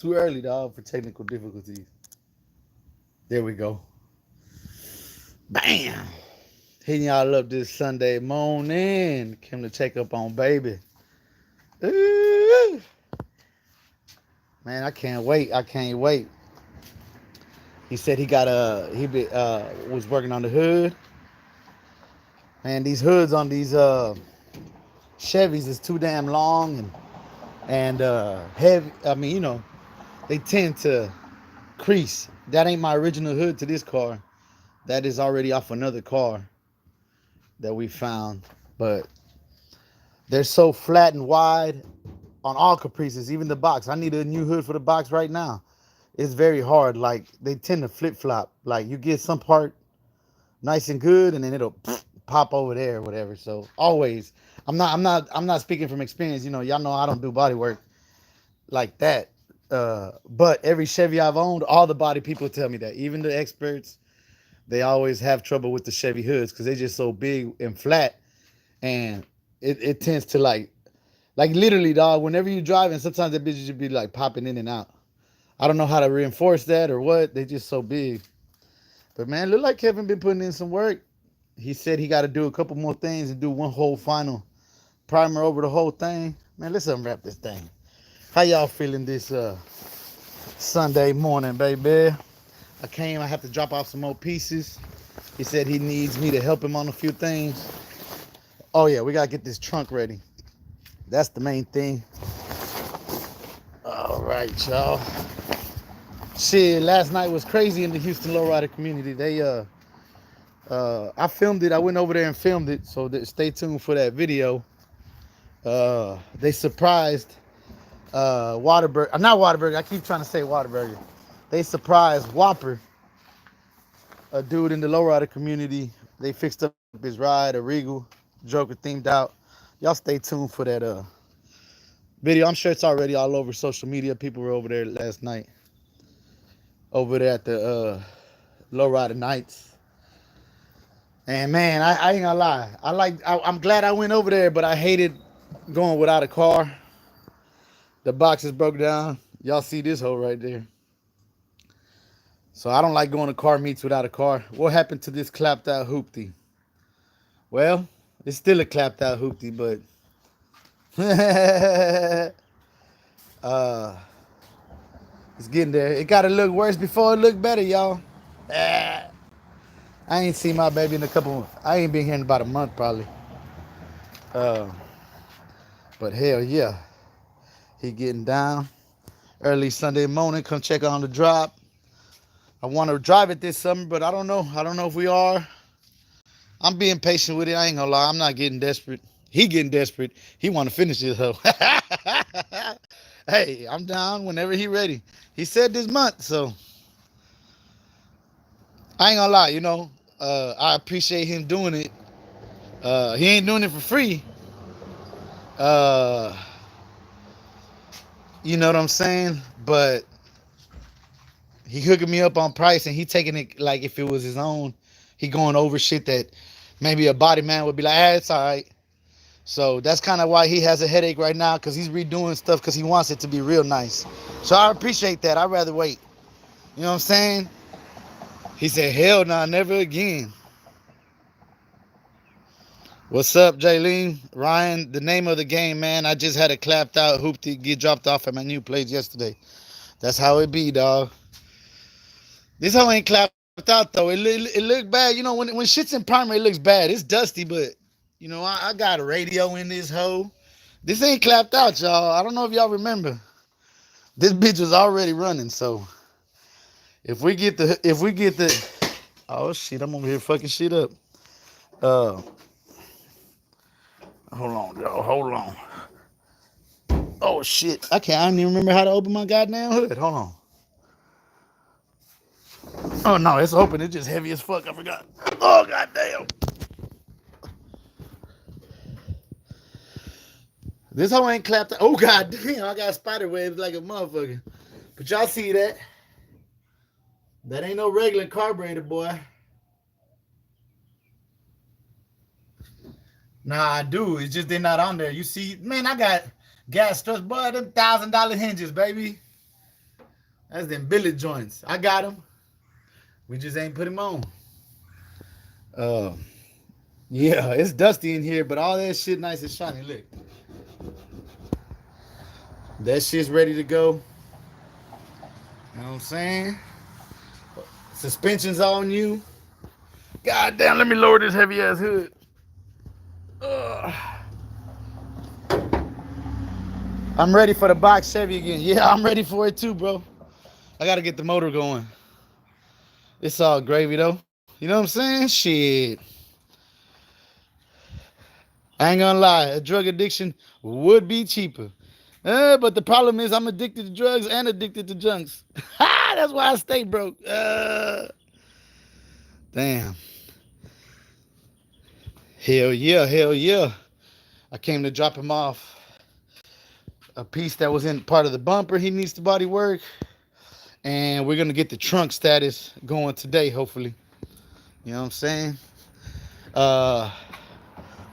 too early, dog, for technical difficulties. There we go. Bam. Hitting y'all up this Sunday morning. Came to check up on baby. Ooh. Man, I can't wait. I can't wait. He said he got was working on the hood. Man, these hoods on these Chevys is too damn long and heavy. I mean, they tend to crease. That ain't my original hood to this car. That is already off another car that we found. But they're so flat and wide on all Caprices, even the box. I need a new hood for the box right now. It's very hard. Like, they tend to flip flop. Like, you get some part nice and good, and then it'll pop over there or whatever. So always, I'm not speaking from experience. Y'all know I don't do body work like that. But every Chevy I've owned, all the body people tell me that. Even the experts, they always have trouble with the Chevy hoods because they're just so big and flat, and it tends to like literally, dog. Whenever you driving, sometimes that bitch should be like popping in and out. I don't know how to reinforce that or what. They just so big. But man, look like Kevin been putting in some work. He said he got to do a couple more things and do one whole final primer over the whole thing. Man, let's unwrap this thing. How y'all feeling this Sunday morning, baby? I have to drop off some more pieces. He said he needs me to help him on a few things. Oh yeah, we gotta get this trunk ready. That's the main thing. All right, y'all. Shit, last night was crazy in the Houston lowrider community. I filmed it. I went over there and filmed it. So stay tuned for that video. They surprised Waterburger. Not Waterburger. I keep trying to say Waterburger. They surprised Whopper, a dude in the lowrider community. They fixed up his ride, a Regal, Joker themed out. Y'all stay tuned for that video. I'm sure it's already all over social media. People were over there last night. Over there at the lowrider nights. And man, I ain't gonna lie. I'm glad I went over there, but I hated going without a car. The box is broke down. Y'all see this hole right there. So I don't like going to car meets without a car. What happened to this clapped out hoopty? Well, it's still a clapped out hoopty, but it's getting there. It gotta look worse before it look better, y'all. I ain't seen my baby in a couple. I ain't been here in about a month probably. But hell yeah, he getting down early Sunday morning. Come check on the drop. I want to drive it this summer, but I don't know. I don't know if we are. I'm being patient with it. I ain't gonna lie. I'm not getting desperate. He getting desperate. He want to finish this hoe. Hey, I'm down whenever he ready. He said this month, so I ain't gonna lie. I appreciate him doing it. He ain't doing it for free. Uh, you know what I'm saying? But he hooking me up on price, and he taking it like if it was his own. He going over shit that maybe a body man would be like, it's all right. So that's kind of why he has a headache right now, because he's redoing stuff because he wants it to be real nice. So I appreciate that. I'd rather wait. You know what I'm saying? He said, hell nah, never again. What's up, Jaylene? Ryan, the name of the game, man. I just had a clapped out hoopty get dropped off at my new place yesterday. That's how it be, dog. This hoe ain't clapped out, though. It look bad. When shit's in primer, it looks bad. It's dusty, but, I got a radio in this hoe. This ain't clapped out, y'all. I don't know if y'all remember. This bitch was already running, so if we get the oh shit, I'm over here fucking shit up. Hold on, y'all. Hold on. Oh shit. I don't even remember how to open my goddamn hood. Hold on. Oh no, it's open. It's just heavy as fuck. I forgot. Oh goddamn. This hoe ain't clapped. Oh goddamn, I got spider webs like a motherfucker. But y'all see that? That ain't no regular carburetor, boy. Nah, I do. It's just they're not on there. You see, man, I got gas struts, boy. Them $1,000 hinges, baby. That's them billet joints. I got them. We just ain't put them on. Uh, yeah, it's dusty in here, but all that shit nice and shiny. Look, that shit's ready to go. You know what I'm saying? Suspension's on you. God damn, let me lower this heavy ass hood. Ugh. I'm ready for the box Chevy again. Yeah, I'm ready for it too, bro. I gotta get the motor going. It's all gravy though. You know what I'm saying? Shit. I ain't gonna lie, a drug addiction would be cheaper. But the problem is I'm addicted to drugs and addicted to junks. That's why I stay broke. Damn. Hell yeah, hell yeah. I came to drop him off a piece that was in part of the bumper. He needs the body work. And we're gonna get the trunk status going today, hopefully. You know what I'm saying? Uh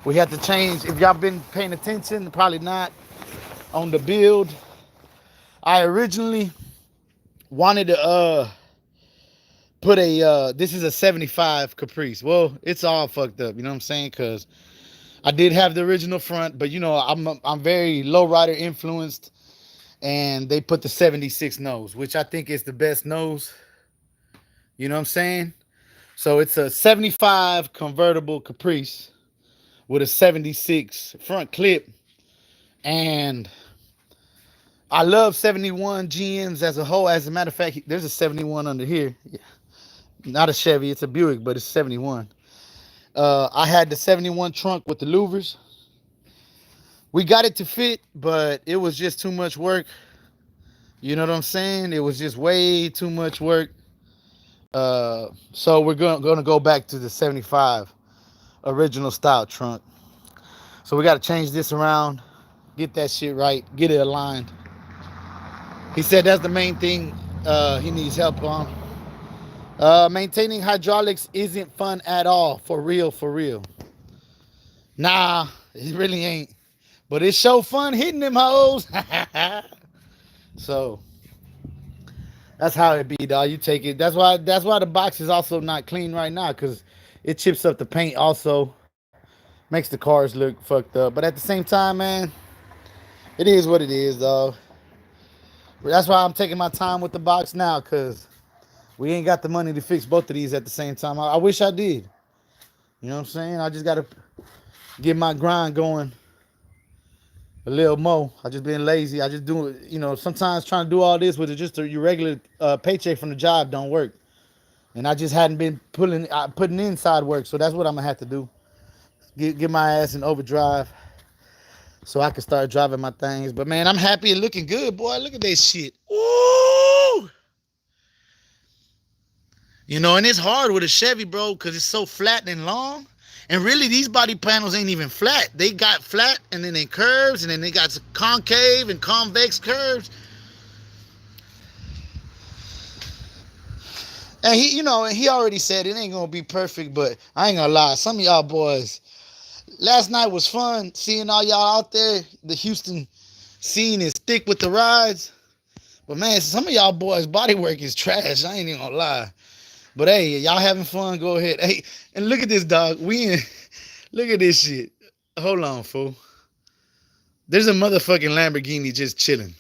we had to change. If y'all been paying attention, probably not, on the build. I originally wanted to put a this is a 75 Caprice. Well, it's all fucked up, you know what I'm saying? Cause I did have the original front, but you know, I'm very low rider influenced, and they put the 76 nose, which I think is the best nose. You know what I'm saying? So it's a 75 convertible Caprice with a 76 front clip, and I love 71 GMs as a whole. As a matter of fact, there's a 71 under here. Yeah. Not a Chevy, it's a Buick, but it's 71. I had the 71 trunk with the louvers. We got it to fit, but it was just too much work. You know what I'm saying? It was just way too much work. So we're gonna go back to the 75 original style trunk. So we got to change this around, get that shit right, get it aligned. He said that's the main thing he needs help on. Maintaining hydraulics isn't fun at all. For real, for real. Nah, it really ain't. But it's so fun hitting them hoes. So that's how it be, dog. You take it. That's why the box is also not clean right now, because it chips up the paint also. Makes the cars look fucked up. But at the same time, man, it is what it is, dog. That's why I'm taking my time with the box now, because we ain't got the money to fix both of these at the same time. I wish I did. You know what I'm saying? I just got to get my grind going a little more. I just been lazy. I just do it. You know, sometimes trying to do all this with just your regular paycheck from the job don't work. And I just hadn't been putting inside work. So that's what I'm going to have to do. Get my ass in overdrive so I can start driving my things. But, man, I'm happy and looking good, boy. Look at this shit. Ooh! You know, and it's hard with a Chevy, bro, because it's so flat and long. And really, these body panels ain't even flat. They got flat, and then they curves, and then they got concave and convex curves. And he already said it ain't gonna be perfect, but I ain't gonna lie. Some of y'all boys, last night was fun seeing all y'all out there. The Houston scene is thick with the rides. But man, some of y'all boys' body work is trash. I ain't even gonna lie. But hey, y'all having fun, go ahead. Hey, and look at this, dog. Look at this shit. Hold on, fool. There's a motherfucking Lamborghini just chilling.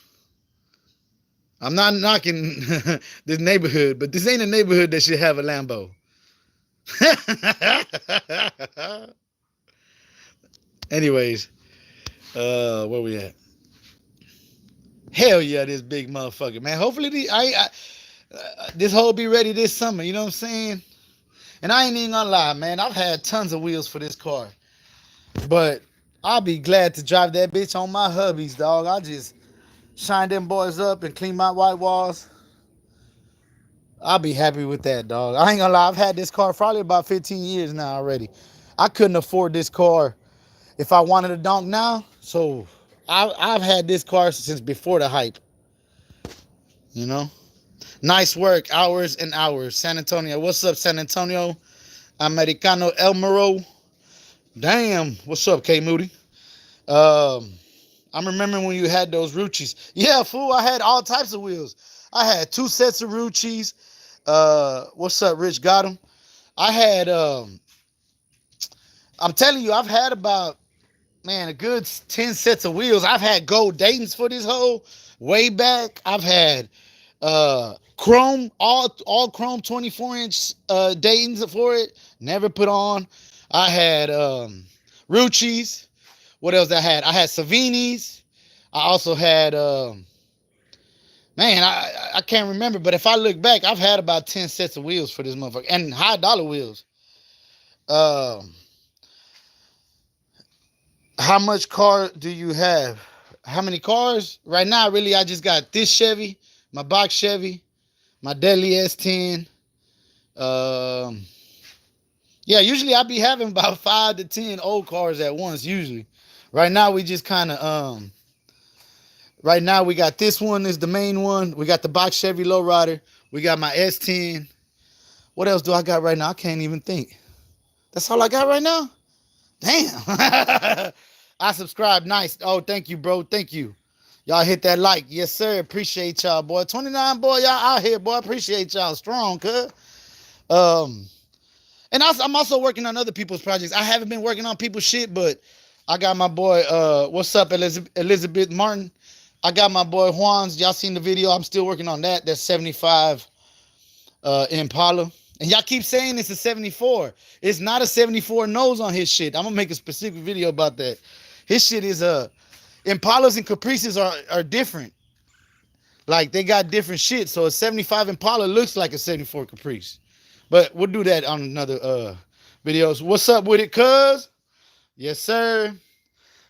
I'm not knocking this neighborhood, but this ain't a neighborhood that should have a Lambo. Anyways, where we at? Hell yeah, this big motherfucker, man. Hopefully this whole be ready this summer, you know what I'm saying? And I ain't even gonna lie, man. I've had tons of wheels for this car. But I'll be glad to drive that bitch on my hubbies, dog. I just shine them boys up and clean my white walls. I'll be happy with that, dog. I ain't gonna lie. I've had this car probably about 15 years now already. I couldn't afford this car if I wanted a donk now. So I've had this car since before the hype. You know? Nice work. Hours and hours. San Antonio. What's up, San Antonio? Americano Elmero. Damn. What's up, K Moody? I'm remembering when you had those Ruchis. Yeah, fool. I had all types of wheels. I had two sets of Ruchis. What's up, Rich? Got them. I had. I'm telling you, I've had about man a good 10 sets of wheels. I've had gold Dayton's for this whole way back. I've had chrome all chrome 24-inch Dayton's for it. Never put on. I had Ruchis. What else I had? I had Savini's. I also had man, I can't remember, but if I look back, I've had about 10 sets of wheels for this motherfucker. And high dollar wheels. Um how much car do you have? How many cars? Right now, really, I just got this Chevy, my box Chevy, my Deadly S10. Um yeah, usually I be having about 5 to 10 old cars at once, usually. Right now we just kind of right now we got this one is the main one. We got the box Chevy lowrider. We got my S10. What else do I got right now? I can't even think. That's all I got right now? Damn. I subscribe. Nice. Oh, thank you, bro. Thank you. Y'all hit that like. Yes, sir. Appreciate y'all, boy. 29, boy. Y'all out here, boy. Appreciate y'all. Strong, cuz. Um, and I'm also working on other people's projects. I haven't been working on people's shit, but I got my boy, what's up, Elizabeth Martin? I got my boy Juan's. Y'all seen the video? I'm still working on that. That's 75 Impala. And y'all keep saying it's a 74. It's not a 74 nose on his shit. I'm gonna make a specific video about that. His shit is Impalas and Caprices are different. Like they got different shit. So a 75 Impala looks like a 74 Caprice. But we'll do that on another videos. What's up with it, cuz? Yes, sir.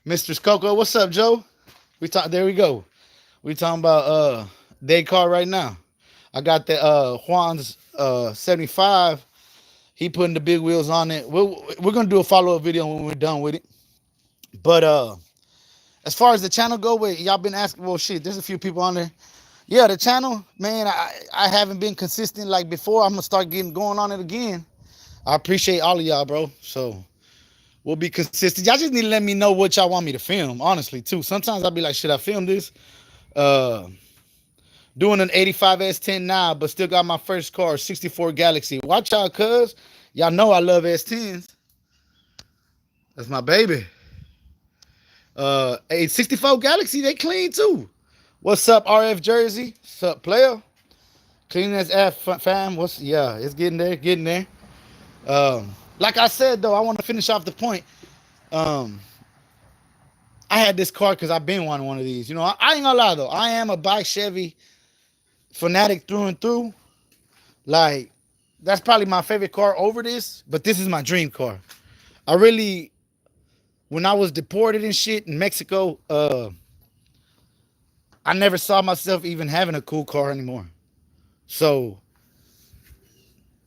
Mistress Coco. What's up, Joe? There we go. We talking about day car right now. I got the Juan's 75. He putting the big wheels on it. We're gonna do a follow-up video when we're done with it. But as far as the channel go, y'all been asking, well shit, there's a few people on there. Yeah, the channel, man, I haven't been consistent like before. I'm gonna start going on it again. I appreciate all of y'all, bro. So we'll be consistent. Y'all just need to let me know what y'all want me to film, honestly, too. Sometimes I'll be like, should I film this? Doing an 85 S10 now, but still got my first car, 64 Galaxy. Watch out, cuz. Y'all know I love S10s. That's my baby. A 64 Galaxy, they clean too. What's up, RF Jersey? What's up, player? Clean as F, fam. Yeah, it's getting there, getting there. Like I said, though, I want to finish off the point. I had this car because I've been wanting one of these. You know, I ain't gonna lie, though. I am a bike Chevy fanatic through and through. Like, that's probably my favorite car over this, but this is my dream car. I really, when I was deported and shit in Mexico, I never saw myself even having a cool car anymore. So,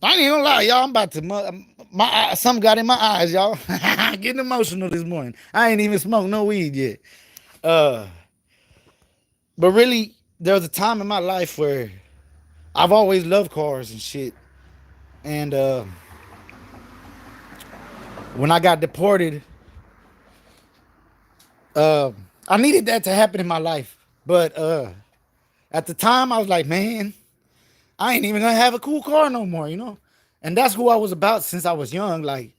I ain't even gonna lie, y'all. I'm about to, something got in my eyes, y'all. Getting emotional this morning. I ain't even smoked no weed yet. But really, there was a time in my life where I've always loved cars and shit. And when I got deported, I needed that to happen in my life. But at the time, I was like, man, I ain't even gonna have a cool car no more, you know? And that's who I was about since I was young. Like,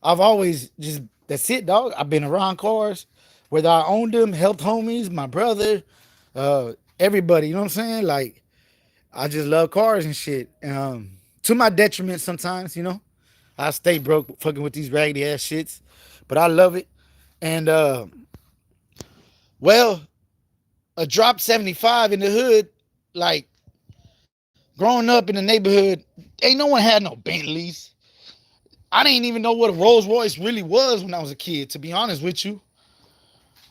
I've always just, that's it, dog. I've been around cars, whether I owned them, helped homies, my brother, everybody, you know what I'm saying? Like, I just love cars and shit. To my detriment sometimes, you know? I stay broke fucking with these raggedy ass shits, but I love it. And, well, a drop 75 in the hood, like, growing up in the neighborhood, ain't no one had no Bentleys. I didn't even know what a Rolls Royce really was when I was a kid, to be honest with you.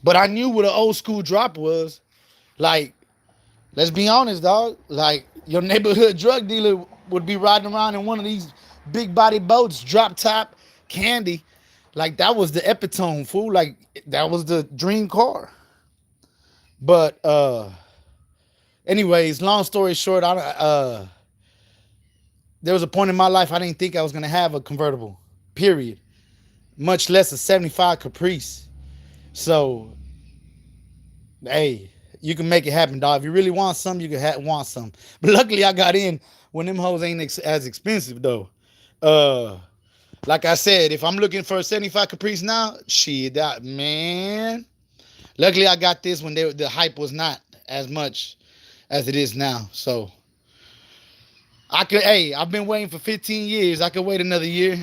But I knew what an old school drop was. Like, let's be honest, dog. Like, your neighborhood drug dealer would be riding around in one of these big body boats, drop top, candy. Like, that was the epitome, fool. Like, that was the dream car. But, anyways, long story short, there was a point in my life I didn't think I was going to have a convertible, period. Much less a 75 Caprice. So, Hey, you can make it happen, dog. If you really want some, you can want some. But luckily, I got in when them hoes ain't as expensive though. Uh, like I said, if I'm looking for a 75 Caprice now, shit, that man. Luckily, I got this when the hype was not as much as it is now. So I could, hey, I've been waiting for 15 years. I could wait another year.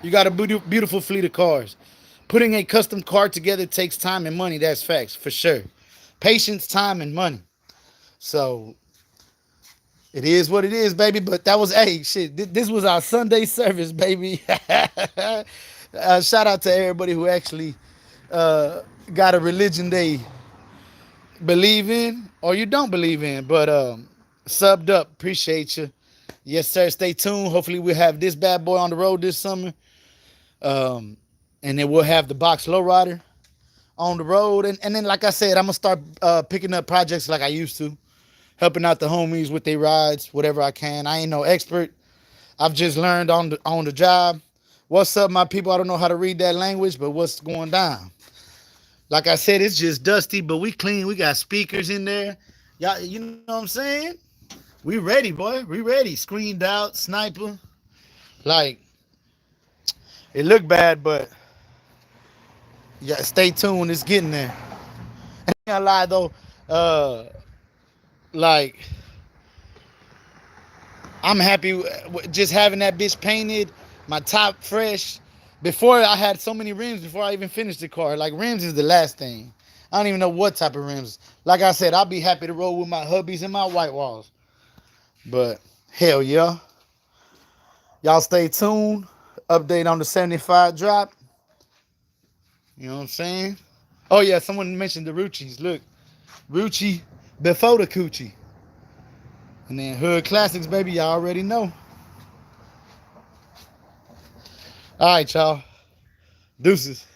You got a beautiful fleet of cars. Putting a custom car together takes time and money. That's facts, for sure. Patience, time, and money. So it is what it is, baby. But that was, hey, shit. This was our Sunday service, baby. Shout out to everybody who actually got a religion they believe in or you don't believe in. But subbed up. Appreciate you. Yes, sir. Stay tuned. Hopefully we'll have this bad boy on the road this summer. And then we'll have the box lowrider on the road. And then, like I said, I'm going to start picking up projects like I used to. Helping out the homies with their rides, whatever I can. I ain't no expert. I've just learned on the job. What's up, my people? I don't know how to read that language, but what's going down? Like I said, it's just dusty, but we clean. We got speakers in there. Y'all, you know what I'm saying? We ready, boy. We ready. Screened out, sniper. Like, it looked bad, but yeah, stay tuned. It's getting there. I ain't gonna lie though. Like, I'm happy with just having that bitch painted, my top fresh. Before I had so many rims before I even finished the car. Like, rims is the last thing. I don't even know what type of rims. Like I said, I'll be happy to roll with my hubbies and my white walls. But hell yeah. Y'all stay tuned. Update on the 75 drop. You know what I'm saying? Oh yeah, someone mentioned the Ruchis. Look, Ruchi before the coochie. And then Hood Classics, baby, y'all already know. All right, y'all. Deuces.